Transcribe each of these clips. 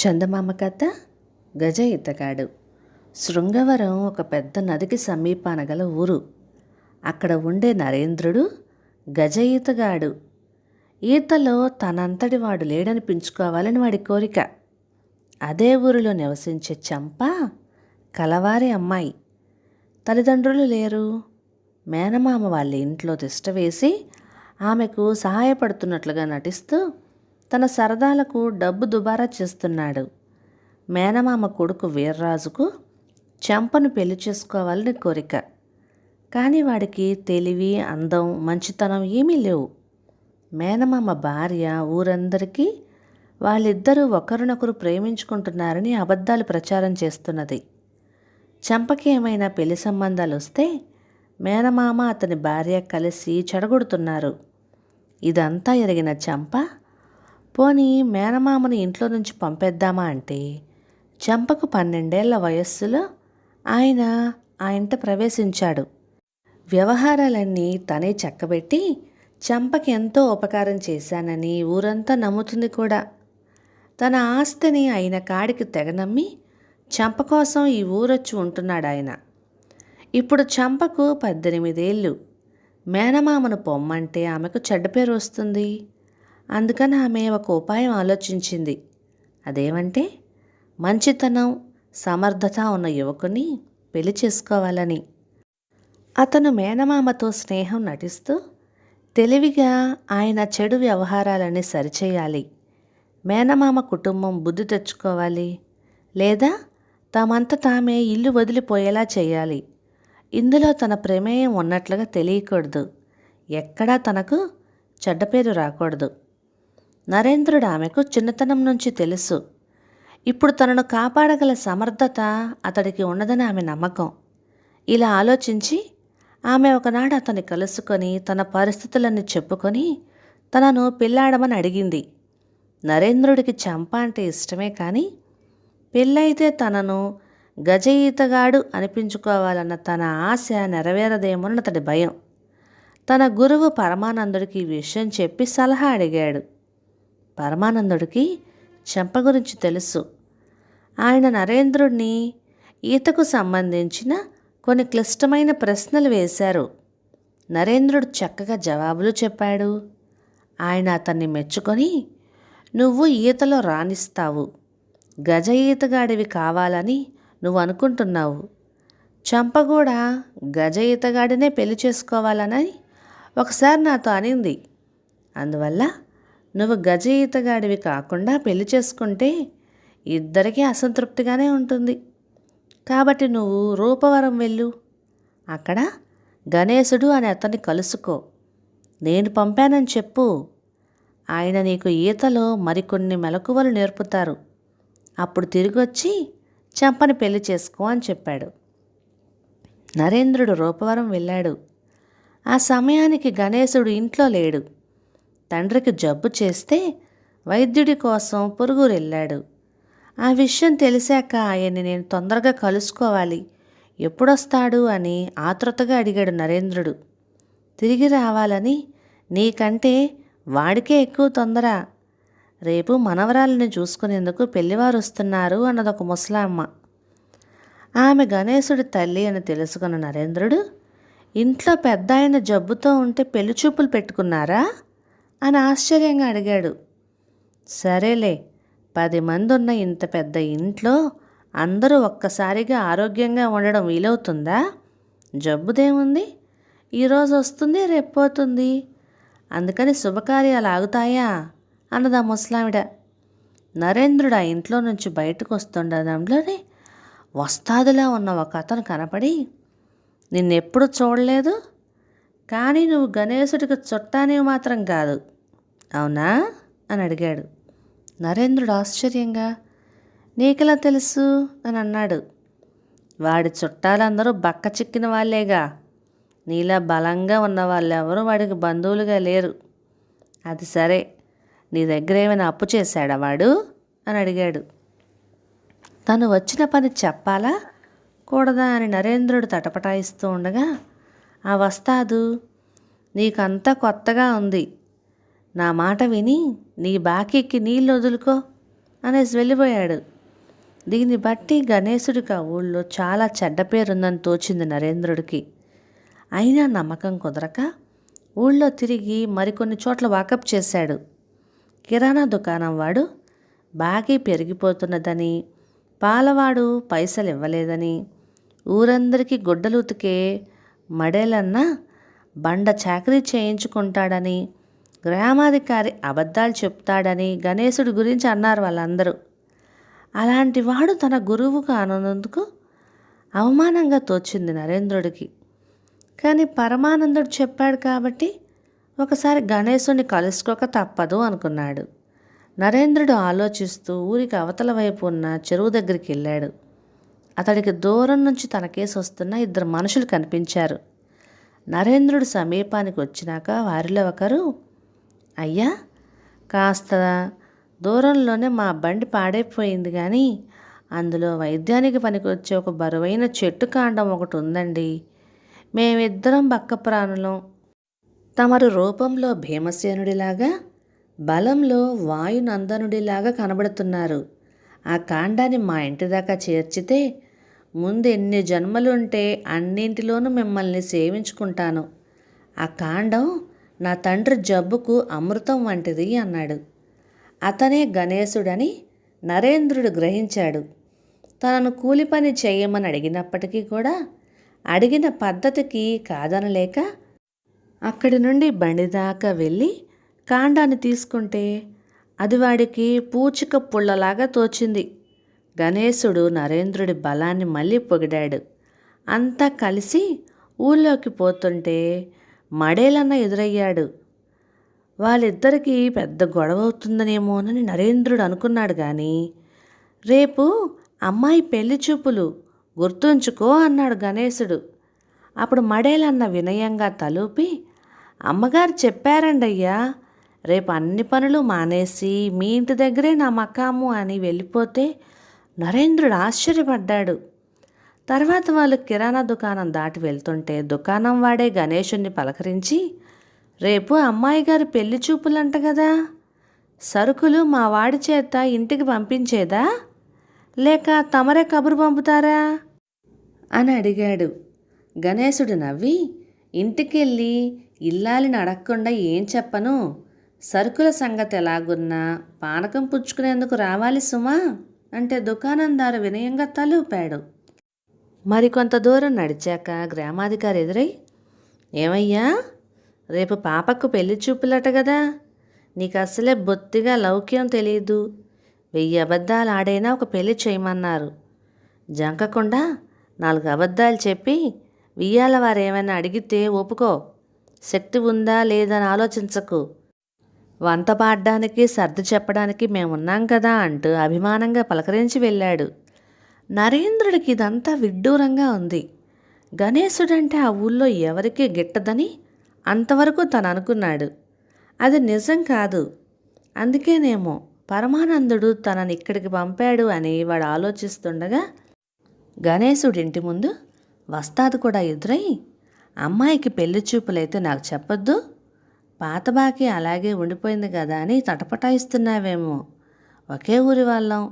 చందమామ కథ గజ ఈతగాడు. శృంగవరం ఒక పెద్ద నదికి సమీపాన గల ఊరు. అక్కడ ఉండే నరేంద్రుడు గజ ఈతగాడు. ఈతలో తనంతటి వాడు లేడనిపించుకోవాలని వాడి కోరిక. అదే ఊరిలో నివసించే చంప కలవారి అమ్మాయి. తల్లిదండ్రులు లేరు. మేనమామ వాళ్ళ ఇంట్లో తిష్టవేసి ఆమెకు సహాయపడుతున్నట్లుగా నటిస్తూ తన సరదాలకు డబ్బు దుబారా చేస్తున్నాడు. మేనమామ కొడుకు వీర్రాజుకు చంపను పెళ్లి చేసుకోవాలని కోరిక. కానీ వాడికి తెలివి, అందం, మంచితనం ఏమీ లేవు. మేనమామ భార్య ఊరందరికీ వాళ్ళిద్దరూ ఒకరినొకరు ప్రేమించుకుంటున్నారని అబద్ధాలు ప్రచారం చేస్తున్నది. చంపకి ఏమైనా పెళ్లి సంబంధాలు వస్తే మేనమామ అతని భార్య కలిసి చెడగొడుతున్నారు. ఇదంతా ఎరిగిన చంప పోనీ మేనమామని ఇంట్లో నుంచి పంపేద్దామా అంటే చంపకు 12 ఏళ్ల వయస్సులో ఆయన ఆ ఇంట ప్రవేశించాడు. వ్యవహారాలన్నీ తనే చక్కబెట్టి చంపకి ఎంతో ఉపకారం చేశానని ఊరంతా నమ్ముతుంది కూడా. తన ఆస్తిని అయిన కాడికి తెగనమ్మి చంప కోసం ఈ ఊరొచ్చి ఉంటున్నాడు ఆయన. ఇప్పుడు చంపకు 18 ఏళ్ళు. మేనమామను పొమ్మంటే ఆమెకు చెడ్డ పేరు వస్తుంది. అందుకని ఆమె ఒక ఉపాయం ఆలోచించింది. అదేమంటే మంచితనం, సమర్థత ఉన్న యువకుని పెళ్లి చేసుకోవాలని. అతను మేనమామతో స్నేహం నటిస్తూ తెలివిగా ఆయన చెడు వ్యవహారాలని సరిచేయాలి. మేనమామ కుటుంబం బుద్ధి తెచ్చుకోవాలి, లేదా తమంత తామే ఇల్లు వదిలిపోయేలా చేయాలి. ఇందులో తన ప్రమేయం ఉన్నట్లుగా తెలియకూడదు. ఎక్కడా తనకు చెడ్డ పేరు రాకూడదు. నరేంద్రుడు ఆమెకు చిన్నతనం నుంచి తెలుసు. ఇప్పుడు తనను కాపాడగల సమర్థత అతడికి ఉన్నదని ఆమె నమ్మకం. ఇలా ఆలోచించి ఆమె ఒకనాడు అతన్ని కలుసుకొని తన పరిస్థితులన్నీ చెప్పుకొని తనను పెళ్ళాడమని అడిగింది. నరేంద్రుడికి చంప అంటే ఇష్టమే, కానీ పెళ్ళైతే తనను గజ ఈతగాడు అనిపించుకోవాలన్న తన ఆశ నెరవేరదేమోనని అతడి భయం. తన గురువు పరమానందుడికి ఈ విషయం చెప్పి సలహా అడిగాడు. పరమానందుడికి చంప గురించి తెలుసు. ఆయన నరేంద్రుడిని ఈతకు సంబంధించిన కొన్ని క్లిష్టమైన ప్రశ్నలు వేశారు. నరేంద్రుడు చక్కగా జవాబులు చెప్పాడు. ఆయన అతన్ని మెచ్చుకొని, నువ్వు ఈతలో రాణిస్తావు, గజ ఈతగాడివి కావాలని నువ్వు అనుకుంటున్నావు. చంప కూడా గజ ఈతగాడినే పెళ్లి చేసుకోవాలని ఒకసారి నాతో అనింది. అందువల్ల నువ్వు గజ ఈతగాడివి కాకుండా పెళ్లి చేసుకుంటే ఇద్దరికీ అసంతృప్తిగానే ఉంటుంది. కాబట్టి నువ్వు రూపవరం వెళ్ళు. అక్కడ గణేశుడు అని అతన్ని కలుసుకో. నేను పంపానని చెప్పు. ఆయన నీకు ఈతలో మరికొన్ని మెలకువలు నేర్పుతారు. అప్పుడు తిరిగొచ్చి చంపని పెళ్లి చేసుకో అని చెప్పాడు. నరేంద్రుడు రూపవరం వెళ్ళాడు. ఆ సమయానికి గణేశుడు ఇంట్లో లేడు. తండ్రికి జబ్బు చేస్తే వైద్యుడి కోసం పొరుగురు వెళ్ళాడు. ఆ విషయం తెలిసాక ఆయన్ని నేను తొందరగా కలుసుకోవాలి, ఎప్పుడొస్తాడు అని ఆతృతగా అడిగాడు నరేంద్రుడు. తిరిగి రావాలని నీకంటే వాడికే ఎక్కువ తొందర. రేపు మనవరాలని చూసుకునేందుకు పెళ్లివారు వస్తున్నారు అన్నదొక ముసలామ్మ. ఆమె గణేశుడి తల్లి అని తెలుసుకున్న నరేంద్రుడు, ఇంట్లో పెద్ద ఆయన జబ్బుతో ఉంటే పెళ్లి చూపులు పెట్టుకున్నారా అని ఆశ్చర్యంగా అడిగాడు. సరేలే, 10 మంది ఉన్న ఇంత పెద్ద ఇంట్లో అందరూ ఒక్కసారిగా ఆరోగ్యంగా ఉండడం వీలవుతుందా? జబ్బుదేముంది, ఈరోజు వస్తుంది, రేపు పోతుంది. అందుకని శుభకార్యాలు ఆగుతాయా అన్నదా ముసలావిడ. నరేంద్రుడు ఆ ఇంట్లో నుంచి బయటకు వస్తుండడంలోనే వస్తాదులా ఉన్న ఒక అతను కనపడి, నిన్నెప్పుడు చూడలేదు, కానీ నువ్వు గణేశుడికి చుట్టానివి మాత్రం కాదు, అవునా అని అడిగాడు. నరేంద్రుడు ఆశ్చర్యంగా, నీకెలా తెలుసు అని అన్నాడు. వాడి చుట్టాలందరూ బక్క చిక్కిన వాళ్ళేగా. నీలా బలంగా ఉన్న వాళ్ళెవరూ వాడికి బంధువులుగా లేరు. అది సరే, నీ దగ్గర ఏమైనా అప్పు చేశాడా వాడు అని అడిగాడు. తను వచ్చిన పని చెప్పాలా కూడదా అని నరేంద్రుడు తటపటాయిస్తూ ఉండగా ఆ వస్తాదు, నీకంతా కొత్తగా ఉంది, నా మాట విని నీ బాకీకి నీళ్ళు వదులుకో అనేసి వెళ్ళిపోయాడు. దీన్ని బట్టి గణేశుడికి ఆ ఊళ్ళో చాలా చెడ్డ పేరుందని తోచింది నరేంద్రుడికి. అయినా నమ్మకం కుదరక ఊళ్ళో తిరిగి మరికొన్ని చోట్ల వాకప్ చేశాడు. కిరాణా దుకాణం వాడు బాకీ పెరిగిపోతున్నదని, పాలవాడు పైసలు ఇవ్వలేదని, ఊరందరికీ గుడ్డలు ఉతికే మడేలన్నా బండ చాకరీ చేయించుకుంటాడని, గ్రామాధికారి అబద్ధాలు చెప్తాడని గణేశుడి గురించి అన్నారు వాళ్ళందరూ. అలాంటి వాడు తన గురువు కానున్నందుకు అవమానంగా తోచింది నరేంద్రుడికి. కానీ పరమానందుడు చెప్పాడు కాబట్టి ఒకసారి గణేశుని కలుసుకోక తప్పదు అనుకున్నాడు. నరేంద్రుడు ఆలోచిస్తూ ఊరికి అవతల వైపు ఉన్న చెరువు దగ్గరికి వెళ్ళాడు. అతడికి దూరం నుంచి తన కేసు వస్తున్న ఇద్దరు మనుషులు కనిపించారు. నరేంద్రుడు సమీపానికి వచ్చినాక వారిలో ఒకరు, అయ్యా, కాస్త దూరంలోనే మా బండి పాడైపోయింది కానీ అందులో వైద్యానికి పనికొచ్చే ఒక బరువైన చెట్టు కాండం ఒకటి ఉందండి. మేమిద్దరం బక్క ప్రాణులం. తమరు రూపంలో భీమసేనుడిలాగా, బలంలో వాయునందనుడిలాగా కనబడుతున్నారు. ఆ కాండాన్ని మా ఇంటి దాకా చేర్చితే ముందు ఎన్ని జన్మలుంటే అన్నింటిలోనూ మిమ్మల్ని సేవించుకుంటాను. ఆ కాండం నా తండ్రి జబ్బుకు అమృతం వంటిది అన్నాడు. అతనే గణేశుడని నరేంద్రుడు గ్రహించాడు. తనను కూలి పని చేయమని అడిగినప్పటికీ కూడా అడిగిన పద్ధతికి కాదనలేక అక్కడి నుండి బండి దాకా వెళ్ళి కాండాన్ని తీసుకుంటే అది వాడికి పూచిక పుల్లలాగా తోచింది. గణేశుడు నరేంద్రుడి బలాన్ని మళ్ళీ పొగిడాడు. అంతా కలిసి ఊళ్ళోకి పోతుంటే మడేలన్న ఎదురయ్యాడు. వాళ్ళిద్దరికీ పెద్ద గొడవ అవుతుందనేమోనని నరేంద్రుడు అనుకున్నాడు. కానీ రేపు అమ్మాయి పెళ్లి చూపులు గుర్తుంచుకో అన్నాడు గణేశుడు. అప్పుడు మడేలన్న వినయంగా తలూపి, అమ్మగారు చెప్పారండయ్యా, రేపు అన్ని పనులు మానేసి మీ ఇంటి దగ్గరే నా మకాము అని వెళ్ళిపోతే నరేంద్రుడు ఆశ్చర్యపడ్డాడు. తర్వాత వాళ్ళు కిరాణా దుకాణం దాటి వెళ్తుంటే దుకాణం వాడే గణేశుణ్ణి పలకరించి, రేపు అమ్మాయి గారి పెళ్లి చూపులంట కదా, సరుకులు మా వాడి చేత ఇంటికి పంపించేదా లేక తమరే కబురు పంపుతారా అని అడిగాడు. గణేశుడు నవ్వి, ఇంటికెళ్ళి ఇల్లాలిని అడగకుండా ఏం చెప్పను, సరుకుల సంగతి ఎలాగున్నా పానకం పుచ్చుకునేందుకు రావాలి సుమా అంటే దుకాణందారు వినయంగా తలూపాడు. మరికొంత దూరం నడిచాక గ్రామాధికారి ఎదురై, ఏమయ్యా, రేపు పాపకు పెళ్లి చూపులట కదా, నీకు అసలే బొత్తిగా లౌక్యం తెలియదు, 1000 అబద్ధాలు ఆడైనా ఒక పెళ్లి చేయమన్నారు. జంకకుండా 4 అబద్ధాలు చెప్పి వియ్యాల వారేమైనా అడిగితే ఒప్పుకో, శక్తి ఉందా లేదని ఆలోచించకు, వంత పాడడానికి సర్ది చెప్పడానికి మేమున్నాం కదా అంటూ అభిమానంగా పలకరించి వెళ్ళాడు. నరేంద్రుడికి ఇదంతా విడ్డూరంగా ఉంది. గణేశుడంటే ఆ ఊళ్ళో ఎవరికీ గిట్టదని అంతవరకు తను అనుకున్నాడు. అది నిజం కాదు. అందుకేనేమో పరమానందుడు తనని ఇక్కడికి పంపాడు అని వాడు ఆలోచిస్తుండగా గణేశుడింటి ముందు వస్తాదు కూడా ఎదురై, అమ్మాయికి పెళ్లి చూపులైతే నాకు చెప్పొద్దు, పాత బాకీ అలాగే ఉండిపోయింది కదా అని తటపటాయిస్తున్నావేమో, ఒకే ఊరి వాళ్ళం,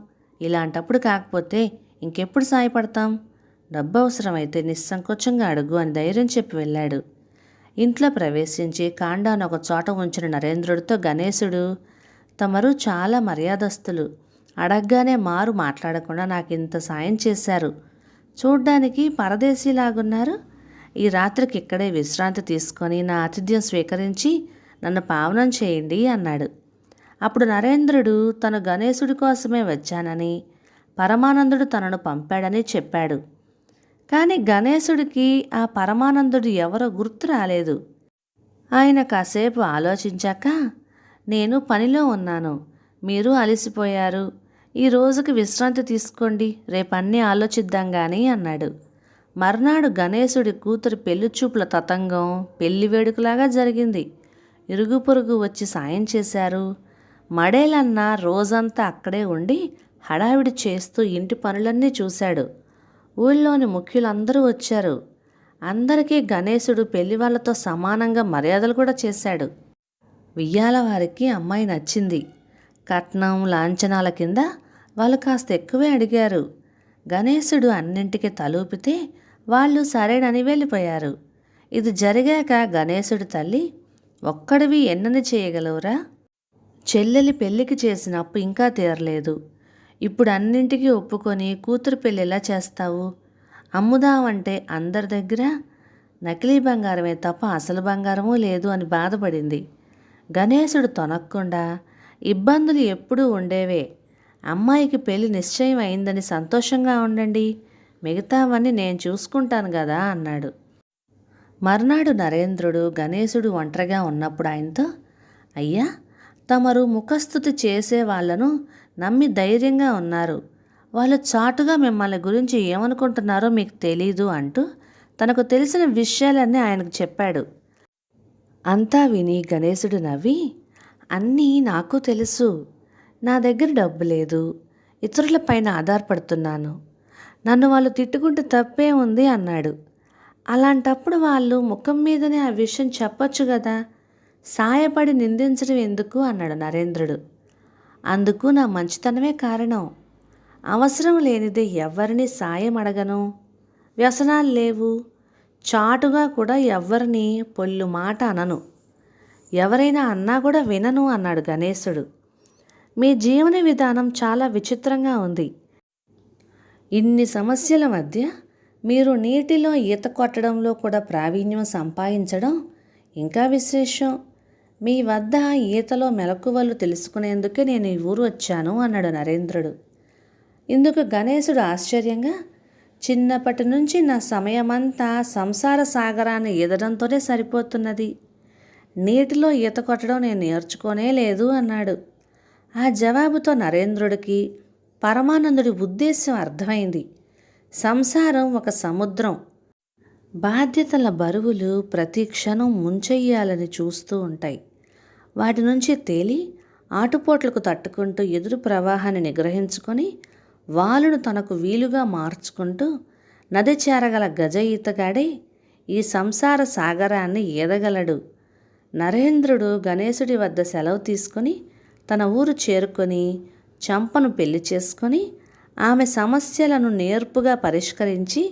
ఇలాంటప్పుడు కాకపోతే ఇంకెప్పుడు సాయపడతాం, డబ్బు అవసరమైతే నిస్సంకోచంగా అడుగు అని ధైర్యం చెప్పి వెళ్ళాడు. ఇంట్లో ప్రవేశించి కాండాను ఒక చోట ఉంచిన నరేంద్రుడితో గణేశుడు, తమరు చాలా మర్యాదస్తులు, అడగగానే మారు మాట్లాడకుండా నాకు ఇంత సాయం చేశారు, చూడ్డానికి పరదేశీలాగున్నారు, ఈ రాత్రికి ఇక్కడే విశ్రాంతి తీసుకొని నా ఆతిథ్యం స్వీకరించి నన్ను పావనం చేయండి అన్నాడు. అప్పుడు నరేంద్రుడు తను గణేశుడి కోసమే వచ్చానని, పరమానందుడు తనను పంపాడని చెప్పాడు. కానీ గణేశుడికి ఆ పరమానందుడు ఎవరో గుర్తు రాలేదు. ఆయన కాసేపు ఆలోచించాక, నేను పనిలో ఉన్నాను, మీరు అలసిపోయారు, ఈ రోజుకి విశ్రాంతి తీసుకోండి, రేపన్నీ ఆలోచిద్దాం కానీ అన్నాడు. మర్నాడు గణేశుడి కూతురి పెళ్లి చూపుల తతంగం పెళ్లి వేడుకలాగా జరిగింది. ఇరుగు పొరుగు వచ్చి సాయం చేశారు. మడేలన్న రోజంతా అక్కడే ఉండి హడావిడి చేస్తూ ఇంటి పనులన్నీ చూశాడు. ఊళ్ళోని ముఖ్యులందరూ వచ్చారు. అందరికీ గణేశుడు పెళ్లి వాళ్ళతో సమానంగా మర్యాదలు కూడా చేశాడు. వియ్యాల వారికి అమ్మాయి నచ్చింది. కట్నం లాంఛనాల కింద వాళ్ళు కాస్త ఎక్కువే అడిగారు. గణేశుడు అన్నింటికీ తలూపితే వాళ్ళు సరేనని వెళ్ళిపోయారు. ఇది జరిగాక గణేశుడి తల్లి, ఒక్కడివి ఎన్నని చేయగలవురా? చెల్లెలి పెళ్ళికి చేసిన అప్పు ఇంకా తీరలేదు. ఇప్పుడు అన్నింటికీ ఒప్పుకొని కూతురు పెళ్ళిలా చేస్తావు? అమ్ముదామంటే అందరి దగ్గర నకిలీ బంగారమే తప్ప అసలు బంగారమూ లేదు అని బాధపడింది. గణేశుడు తొనక్కుండా, ఇబ్బందులు ఎప్పుడూ ఉండేవే, అమ్మాయికి పెళ్లి నిశ్చయం అయిందని సంతోషంగా ఉండండి, మిగతావన్నీ నేను చూసుకుంటాను కదా అన్నాడు. మర్నాడు నరేంద్రుడు గణేశుడు ఒంటరిగా ఉన్నప్పుడు ఆయనతో, అయ్యా, తమరు ముఖస్థుతి చేసే వాళ్లను నమ్మి ధైర్యంగా ఉన్నారు. వాళ్ళు చాటుగా మిమ్మల్ని గురించి ఏమనుకుంటున్నారో మీకు తెలీదు అంటూ తనకు తెలిసిన విషయాలన్నీ ఆయనకు చెప్పాడు. అంతా విని గణేశుడు నవ్వి, అన్నీ నాకు తెలుసు. నా దగ్గర డబ్బు లేదు, ఇతరులపైన ఆధారపడుతున్నాను. నన్ను వాళ్ళు తిట్టుకుంటే తప్పే ఉంది అన్నాడు. అలాంటప్పుడు వాళ్ళు ముఖం మీదనే ఆ విషయం చెప్పొచ్చు కదా, సాయపడి నిందించడం ఎందుకు అన్నాడు నరేంద్రుడు. అందుకు నా మంచితనమే కారణం. అవసరం లేనిదే ఎవరిని సాయం అడగను, వ్యసనాలు లేవు, చాటుగా కూడా ఎవ్వరిని పొల్లు మాట అనను, ఎవరైనా అన్నా కూడా వినను అన్నాడు గణేశుడు. మీ జీవన విధానం చాలా విచిత్రంగా ఉంది. ఇన్ని సమస్యల మధ్య మీరు నీటిలో ఈత కొట్టడంలో కూడా ప్రావీణ్యం సంపాదించడం ఇంకా విశేషం. మీ వద్ద ఈతలో మెలకువలు తెలుసుకునేందుకే నేను ఈ ఊరు వచ్చాను అన్నాడు నరేంద్రుడు. ఇందుకు గణేశుడు ఆశ్చర్యంగా, చిన్నప్పటి నుంచి నా సమయమంతా సంసార సాగరాన్ని ఈదడంతోనే సరిపోతున్నది. నీటిలో ఈత కొట్టడం నేను నేర్చుకోనే లేదు అన్నాడు. ఆ జవాబుతో నరేంద్రుడికి పరమానందుడి ఉద్దేశం అర్థమైంది. సంసారం ఒక సముద్రం. బాధ్యతల బరువులు ప్రతి క్షణం ముంచెయ్యాలని చూస్తూ ఉంటాయి. వాటి నుంచి తేలి ఆటుపోట్లకు తట్టుకుంటూ ఎదురు ప్రవాహాన్ని నిగ్రహించుకొని వాలును తనకు వీలుగా మార్చుకుంటూ నది చేరగల గజ ఈతగాడే ఈ సంసార సాగరాన్ని ఈదగలడు. నరేంద్రుడు గణేశుడి వద్ద సెలవు తీసుకొని తన ఊరు చేరుకొని చంపను పెళ్లి చేసుకొని ఆమె సమస్యలను నేర్పుగా పరిష్కరించి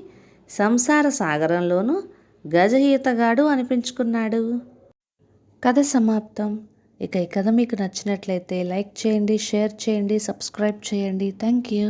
సంసార సాగరంలోనూ గజ ఈతగాడు అనిపించుకున్నాడు. కథ సమాప్తం. ఇక ఈ కథ మీకు నచ్చినట్లయితే లైక్ చేయండి, షేర్ చేయండి, సబ్స్క్రైబ్ చేయండి. Thank you.